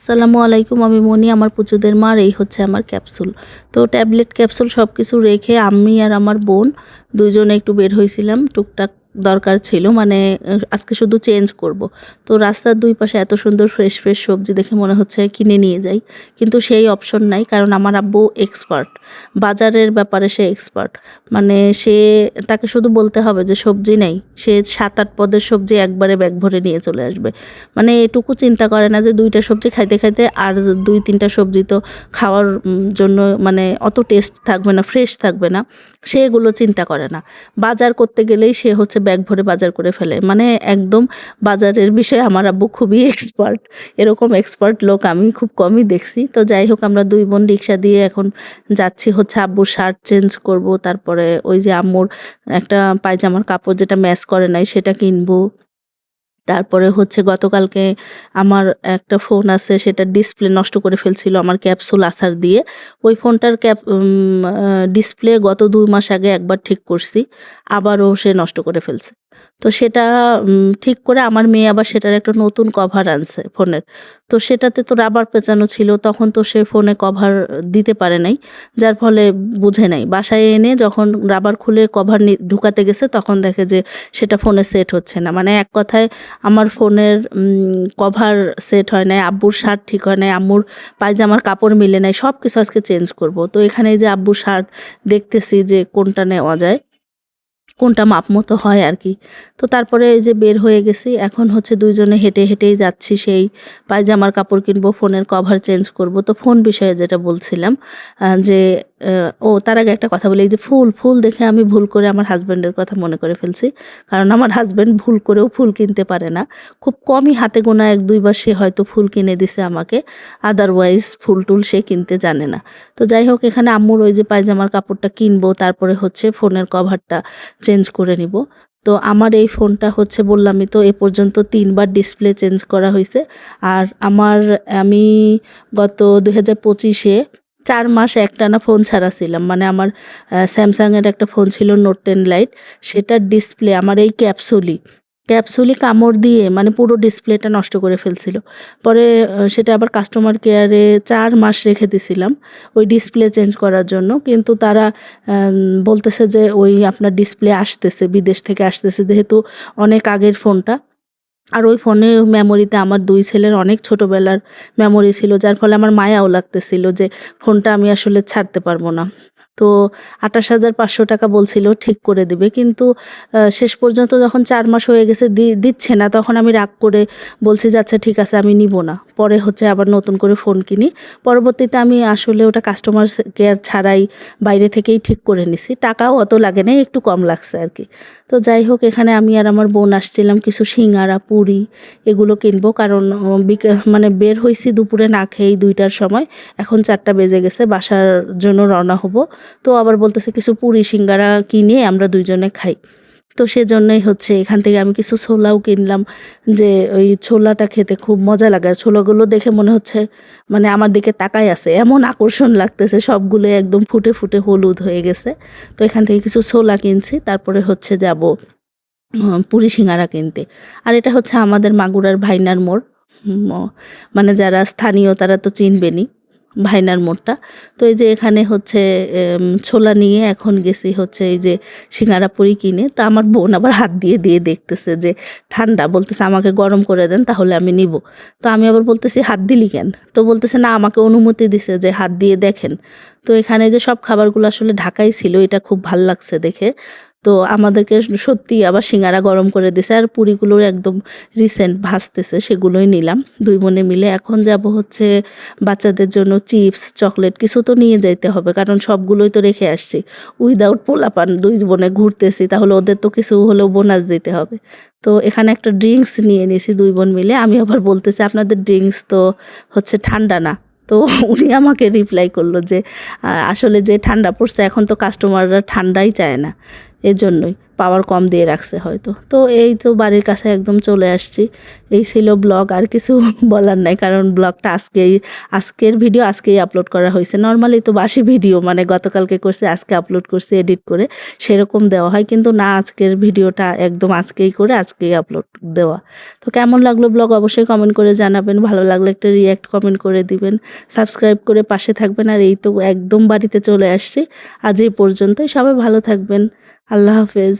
আসসালামু আলাইকুম। আমি মনি, আমার পুচুদের মা। আর এই হচ্ছে আমার ক্যাপসুল। তো ট্যাবলেট ক্যাপসুল সব কিছু রেখে আমি আর আমার বোন দুজনে একটু বের হইছিলাম। টুকটাক দরকার ছিল, মানে আজকে শুধু চেঞ্জ করব। তো রাস্তার দুই পাশে এত সুন্দর ফ্রেশ ফ্রেশ সবজি দেখে মনে হচ্ছে কিনে নিয়ে যাই, কিন্তু সেই অপশন নাই, কারণ আমার আব্বু এক্সপার্ট, বাজারের ব্যাপারে সে এক্সপার্ট। মানে তাকে শুধু বলতে হবে যে সবজি নেই, সে ৭-৮ পদের সবজি একবারে ব্যাগ ভরে নিয়ে চলে আসবে। মানে এটুকু চিন্তা করে না যে ২টা সবজি খাইতে খাইতে আর ২-৩টা সবজি তো খাওয়ার জন্য মানে অত টেস্ট থাকবে না, ফ্রেশ থাকবে না, সে এগুলো চিন্তা করে না। বাজার করতে গেলেই সে হচ্ছে ব্যাগ ভরে বাজার করে ফেলে। মানে একদম বাজারের বিষয়ে আমার আব্বু খুবই এক্সপার্ট। এরকম এক্সপার্ট লোক আমি খুব কমই দেখছি। তো যাই হোক, আমরা ২ বোন রিক্সা দিয়ে এখন যাচ্ছি হচ্ছে আব্বুর শার্ট চেঞ্জ করব। তারপরে ওই যে আম্মুর একটা পায়জামার কাপড় যেটা ম্যাচ করে নাই সেটা কিনবো। তারপরে হচ্ছে গতকালকে আমার একটা ফোন আছে, সেটার ডিসপ্লে নষ্ট করে ফেলছিল আমার ক্যাপসুল আসার দিয়ে। ওই ফোনটার ডিসপ্লে গত ২ মাস আগে একবার ঠিক করছি। আবারও সে নষ্ট করে ফেলছে। তো সেটা ঠিক করে আমার মেয়ে আবার সেটার একটা নতুন কভার আনছে ফোনের। তো সেটাতে তো রাবার পেঁচানো ছিল। তখন তো সে ফোনে কভার দিতে পারে নাই। যার ফলে বুঝে নাই। বাসায় এনে যখন রাবার খুলে কভার ঢুকাতে গেছে তখন দেখে যে সেটা ফোনে সেট হচ্ছে না। মানে এক কথায় আমার ফোনের কভার সেট হয় নাই, আব্বুর শার্ট ঠিক হয় নাই, আম্মুর পায়জামার কাপড় মিলে নাই। সবকিছু আজকে চেঞ্জ করব। তো এখানে এই যে আব্বুর শার্ট দেখতেছি যে কোনটা নেওয়া যায়, কোনটা মাপ মতো হয় আরকি। তো তারপরে এই যে বের হয়ে গেছি। এখন হচ্ছে ২ জনে হেঁটে হেঁটেই যাচ্ছি, সেই পায়জামার কাপড় কিনবো, ফোনের কভার চেঞ্জ করব। তো ফোন বিষয়ে যেটা বলছিলাম, যে তার আগে একটা কথা বলি। এই যে ফুল দেখে আমি ভুল করে আমার হাসব্যান্ডের কথা মনে করে ফেলছি। কারণ আমার হাসব্যান্ড ভুল করেও ফুল কিনতে পারে না। খুব কমই হাতে গোনা ১-২ বার সে হয়তো ফুল কিনে দিছে আমাকে। আদারওয়াইজ ফুল-টুল সে কিনতে জানে না। তো যাই হোক, এখানে আম্মুর ওই যে পায়জামার কাপড়টা কিনবো, তারপরে হচ্ছে ফোনের কভারটা চেঞ্জ করে নিব। তো আমার এই ফোনটা হচ্ছে বললামই তো, এ পর্যন্ত ৩ বার ডিসপ্লে চেঞ্জ করা হইছে। আর আমি গত ২০২৫-এ ৪ মাস একটানা ফোন ছাড়া ছিলাম। মানে আমার Samsung এর একটা ফোন ছিল Note 10 Lite, সেটার ডিসপ্লে আমার এই ক্যাপসুলি কামড় দিয়ে মানে পুরো ডিসপ্লেটা নষ্ট করে ফেলছিল। পরে সেটা আবার কাস্টমার কেয়ারে ৪ মাস রেখে দিছিলাম ওই ডিসপ্লে চেঞ্জ করার জন্য। কিন্তু তারা বলতেছে যে ওই আপনার ডিসপ্লে আসতেছে, বিদেশ থেকে আসতেছে, যেহেতু অনেক আগের ফোনটা। আর ওই ফোনের মেমোরিতে আমার ২ ছেলের অনেক ছোটবেলার মেমোরি ছিল, যার ফলে আমার মায়াও লাগতেছিল যে ফোনটা আমি আসলে ছাড়তে পারবো না। তো ৳২৮,৫০০ বলছিল ঠিক করে দিবে। কিন্তু শেষ পর্যন্ত যখন ৪ মাস হয়ে গেছে দিচ্ছে না, তখন আমি রাগ করে বলছি যে, "আচ্ছা ঠিক আছে, আমি নিবো না।" পরে হচ্ছে আবার নতুন করে ফোন কিনি। পরবর্তীতে আমি আসলে ওটা কাস্টমার কেয়ার ছাড়াই বাইরে থেকেই ঠিক করে নিছি। টাকাও অত লাগে নাই, একটু কম লাগছে আরকি। তো যাই হোক, এখানে আমি আর আমার বোন আসছিলাম কিছু সিঙ্গারা, পুরি এগুলো কিনবো। কারণ মানে বের হইছি দুপুরে না খেয়েই ২টার সময়। এখন ৪টা বেজে গেছে, বাসার জন্য রওনা হব। তো আবার বলতেছে কিছু পুরি সিঙ্গারা কিনে আমরা ২ জনে খাই। তো সেজন্যই হচ্ছে এখান থেকে আমি কিছু ছোলাও কিনলাম, যে ওই ছোলাটা খেতে খুব মজা লাগে। আর ছোলাগুলো দেখে মনে হচ্ছে মানে আমার দিকে তাকায় আছে। এমন আকর্ষণ লাগতেছে, সবগুলোই একদম ফুটে, ফুটে হলুদ হয়ে গেছে। তো এখান থেকে কিছু ছোলা কিনছি। তারপরে হচ্ছে যাব পুরি সিঙ্গারা কিনতে। আর এটা হচ্ছে আমাদের মাগুরার ভাইনার মোড়। ম মানে যারা স্থানীয় তারা তো চিনবেনই ভাইনার মোড়টা। তো এই যে এখানে হচ্ছে ছোলা নিয়ে এখন গেছি হচ্ছে এই যে সিঙ্গারা পুরি কিনে। তো আমার বোন আবার হাত দিয়ে দেখতেছে যে ঠান্ডা, বলতেছে আমাকে গরম করে দেন তাহলে আমি নিবো। তো আমি আবার বলতেছি, "হাত দিলি কেন?" তো বলতেছে, "না, আমাকে অনুমতি দিছে যে হাত দিয়ে দেখেন।" তো এখানে যে সব খাবারগুলো আসলে ঢাকাই ছিল, এটা খুব ভাল লাগছে দেখে। তো আমাদেরকে সত্যিই আবার সিঙ্গারা গরম করে দিছে। আর পুরিগুলো একদম রিসেন্ট ভাজতেছে, সেগুলোই নিলাম ২ বোনে মিলে। এখন যাব হচ্ছে বাচ্চাদের জন্য চিপস, চকলেট কিছু তো নিয়ে যাইতে হবে, কারণ সবগুলোই তো রেখে আসছি। উইদাউট পোলাপান ২ বোনে ঘুরতেছি, তাহলে ওদের তো কিছু হলেও বোনাস দিতে হবে। তো এখানে একটা ড্রিংকস নিয়ে নিছি ২ বোন মিলে। আমি আবার বলতেছি, "আপনাদের ড্রিংকস তো হচ্ছে ঠান্ডা না?" তো উনি আমাকে রিপ্লাই করলো যে আসলে যে ঠান্ডা পড়ছে এখন তো কাস্টমাররা ঠান্ডাই চায় না। এজন্যই পাওয়ার কম দিয়ে রাখছে হয়তো। তো এই তো বাড়ির কাছে একদম চলে আসছি। এই ছিল ব্লগ, আর কিছু বলার নাই, কারণ ব্লগটা আজকের ভিডিও আজকেই আপলোড করা হয়েছে। নর্মালি তো বাসি ভিডিও মানে গতকালকে করছি আজকে আপলোড করছি এডিট করে, সেরকম দেওয়া হয়, কিন্তু না, আজকের ভিডিওটা একদম আজকেই করে আজকেই আপলোড দেওয়া। তো কেমন লাগলো ব্লগ অবশ্যই কমেন্ট করে জানাবেন, ভালো লাগলে একটা রিয়্যাক্ট কমেন্ট করে দিবেন, সাবস্ক্রাইব করে পাশে থাকবেন। আর এই তো একদম বাড়িতে চলে আসছি, আজ এই পর্যন্তই। সবাই ভালো থাকবেন, আল্লাহ হাফেজ।